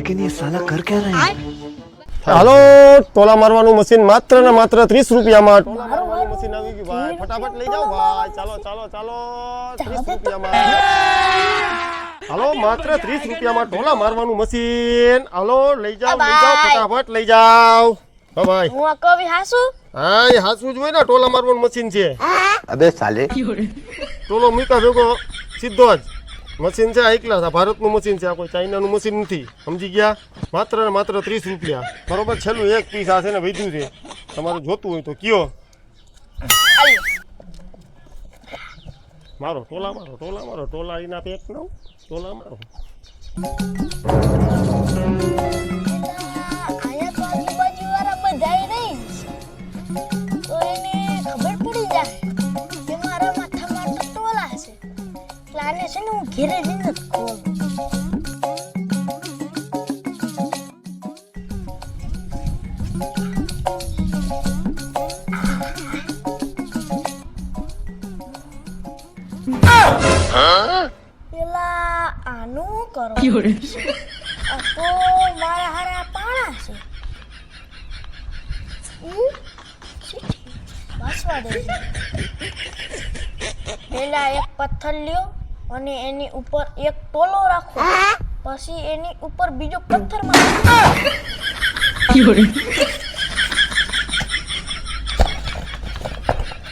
लेकिन ये साला कर क्या रहा है? હાલો ટોલા મારવાનું મશીન માત્ર ને માત્ર 30 રૂપિયામાં ટોલા મારવાનું મશીન આવી ગયું ભાઈ ફટાફટ લઈ જાઓ ભાઈ ચાલો ચાલો ચાલો 30 રૂપિયામાં હાલો માત્ર 30 રૂપિયામાં ટોલા મારવાનું મશીન હાલો લઈ જાઓ ફટાફટ લઈ જાઓ હા ભાઈ હું આ કવિ હાસુ હા એ હાસું જ હોય ને ટોલા મારવાનું મશીન છે अबे साले ટોલો મૂકા ભેગો સીધો જ મશીન છે આ ક્લાસ આ ભારતનું મશીન છે આ કોઈ ચાઇનાનું મશીન નથી સમજી ગયા માત્ર ને માત્ર 30 રૂપિયા બરોબર છેલ્લું એક પીસ આ છે ને વધ્યું છે તમારે જોતું હોય તો કયો મારો ટોલા એના પેક નો ટોલા મારો આયા તો આજુબાજુ વાળા બધાય નહીં તો એને ખબર પડી જાય કે મારા માથામાં તો ટોલા છે પ્લાને છે ને હું ઘેરે જઈને જ ખોલું પેલા આનું કરો આ તો મારા હારા પાણા છે વાસવા દે પેલા એક પથ્થર લ્યો અને એની ઉપર એક ટોલો રાખો પછી એની ઉપર બીજો પથ્થર મારો